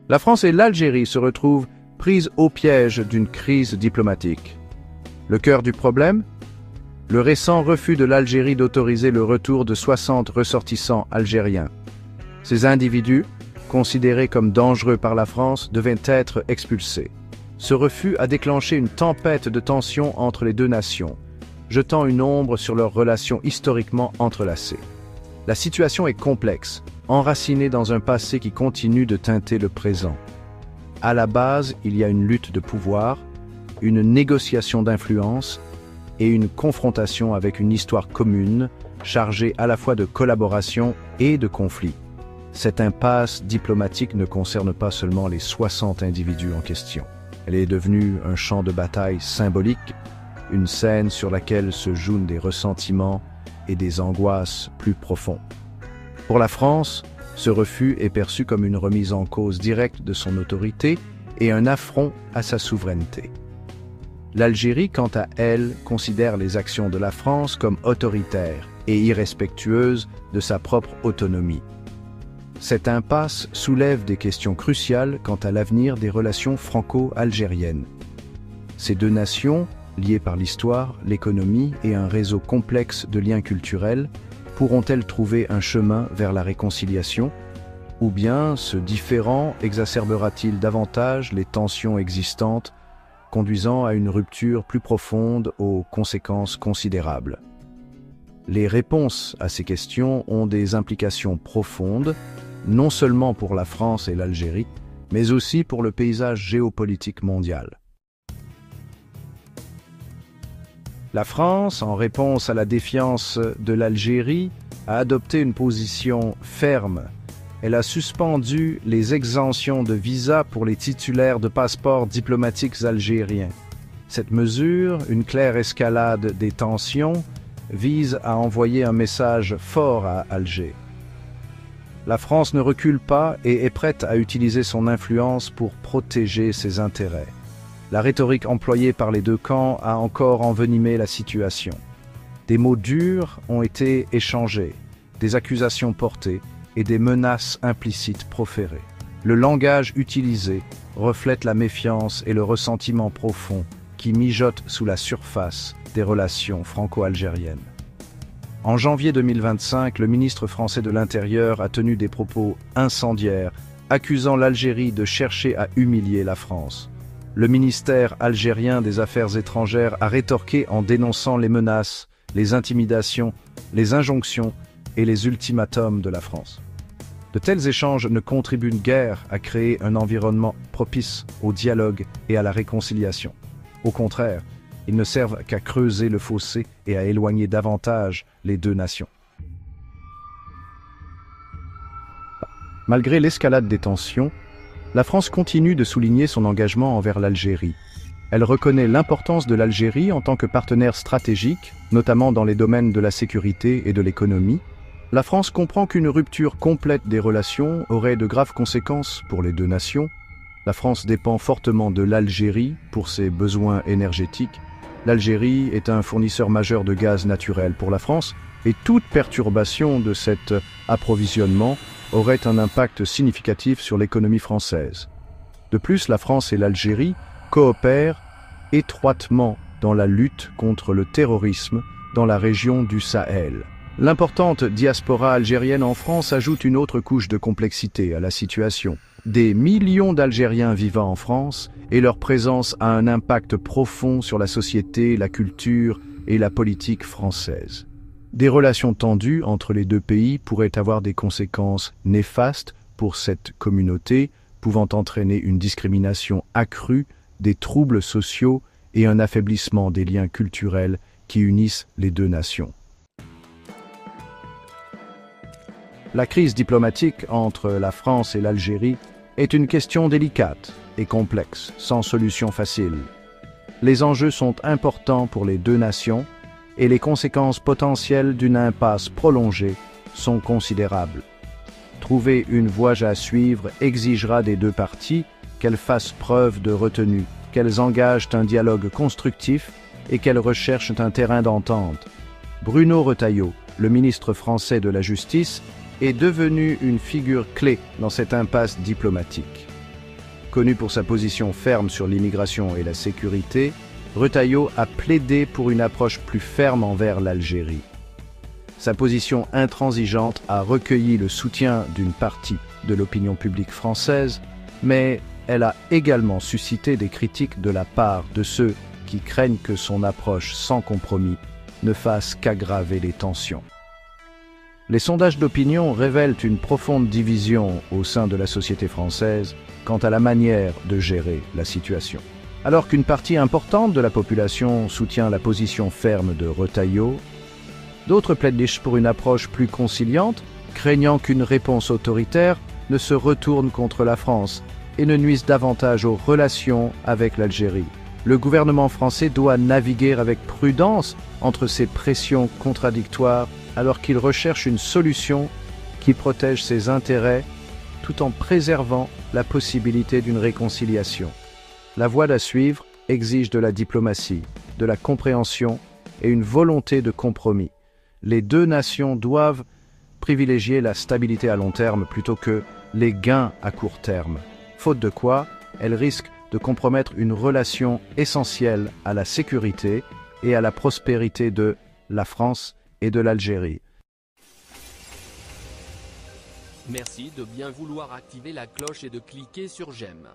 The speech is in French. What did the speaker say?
La France et l'Algérie se retrouvent prises au piège d'une crise diplomatique. Le cœur du problème? Le récent refus de l'Algérie d'autoriser le retour de 60 ressortissants algériens. Ces individus, considérés comme dangereux par la France, devaient être expulsés. Ce refus a déclenché une tempête de tensions entre les deux nations, jetant une ombre sur leurs relations historiquement entrelacées. La situation est complexe, enracinée dans un passé qui continue de teinter le présent. À la base, il y a une lutte de pouvoir, une négociation d'influence et une confrontation avec une histoire commune, chargée à la fois de collaboration et de conflit. Cette impasse diplomatique ne concerne pas seulement les 60 individus en question. Elle est devenue un champ de bataille symbolique, une scène sur laquelle se jouent des ressentiments et des angoisses plus profonds. Pour la France, ce refus est perçu comme une remise en cause directe de son autorité et un affront à sa souveraineté. L'Algérie, quant à elle, considère les actions de la France comme autoritaires et irrespectueuses de sa propre autonomie. Cette impasse soulève des questions cruciales quant à l'avenir des relations franco-algériennes. Ces deux nations, liées par l'histoire, l'économie et un réseau complexe de liens culturels, pourront-elles trouver un chemin vers la réconciliation? Ou bien ce différend exacerbera-t-il davantage les tensions existantes, conduisant à une rupture plus profonde aux conséquences considérables? Les réponses à ces questions ont des implications profondes, non seulement pour la France et l'Algérie, mais aussi pour le paysage géopolitique mondial. La France, en réponse à la défiance de l'Algérie, a adopté une position ferme. Elle a suspendu les exemptions de visa pour les titulaires de passeports diplomatiques algériens. Cette mesure, une claire escalade des tensions, vise à envoyer un message fort à Alger. La France ne recule pas et est prête à utiliser son influence pour protéger ses intérêts. La rhétorique employée par les deux camps a encore envenimé la situation. Des mots durs ont été échangés, des accusations portées et des menaces implicites proférées. Le langage utilisé reflète la méfiance et le ressentiment profond qui mijotent sous la surface des relations franco-algériennes. En janvier 2025, le ministre français de l'Intérieur a tenu des propos incendiaires, accusant l'Algérie de chercher à humilier la France. Le ministère algérien des Affaires étrangères a rétorqué en dénonçant les menaces, les intimidations, les injonctions et les ultimatums de la France. De tels échanges ne contribuent guère à créer un environnement propice au dialogue et à la réconciliation. Au contraire, ils ne servent qu'à creuser le fossé et à éloigner davantage les deux nations. Malgré l'escalade des tensions, la France continue de souligner son engagement envers l'Algérie. Elle reconnaît l'importance de l'Algérie en tant que partenaire stratégique, notamment dans les domaines de la sécurité et de l'économie. La France comprend qu'une rupture complète des relations aurait de graves conséquences pour les deux nations. La France dépend fortement de l'Algérie pour ses besoins énergétiques. L'Algérie est un fournisseur majeur de gaz naturel pour la France et toute perturbation de cet approvisionnement aurait un impact significatif sur l'économie française. De plus, la France et l'Algérie coopèrent étroitement dans la lutte contre le terrorisme dans la région du Sahel. L'importante diaspora algérienne en France ajoute une autre couche de complexité à la situation. Des millions d'Algériens vivant en France et leur présence a un impact profond sur la société, la culture et la politique française. Des relations tendues entre les deux pays pourraient avoir des conséquences néfastes pour cette communauté, pouvant entraîner une discrimination accrue, des troubles sociaux et un affaiblissement des liens culturels qui unissent les deux nations. La crise diplomatique entre la France et l'Algérie est une question délicate et complexe, sans solution facile. Les enjeux sont importants pour les deux nations et les conséquences potentielles d'une impasse prolongée sont considérables. Trouver une voie à suivre exigera des deux parties qu'elles fassent preuve de retenue, qu'elles engagent un dialogue constructif et qu'elles recherchent un terrain d'entente. Bruno Retailleau, le ministre français de la Justice, est devenu une figure clé dans cette impasse diplomatique. Connu pour sa position ferme sur l'immigration et la sécurité, Retailleau a plaidé pour une approche plus ferme envers l'Algérie. Sa position intransigeante a recueilli le soutien d'une partie de l'opinion publique française, mais elle a également suscité des critiques de la part de ceux qui craignent que son approche sans compromis ne fasse qu'aggraver les tensions. Les sondages d'opinion révèlent une profonde division au sein de la société française quant à la manière de gérer la situation. Alors qu'une partie importante de la population soutient la position ferme de Retailleau, d'autres plaident pour une approche plus conciliante, craignant qu'une réponse autoritaire ne se retourne contre la France et ne nuise davantage aux relations avec l'Algérie. Le gouvernement français doit naviguer avec prudence entre ces pressions contradictoires alors qu'il recherche une solution qui protège ses intérêts tout en préservant la possibilité d'une réconciliation. La voie à suivre exige de la diplomatie, de la compréhension et une volonté de compromis. Les deux nations doivent privilégier la stabilité à long terme plutôt que les gains à court terme, faute de quoi elles risquent de compromettre une relation essentielle à la sécurité et à la prospérité de la France et de l'Algérie. Merci de bien vouloir activer la cloche et de cliquer sur j'aime.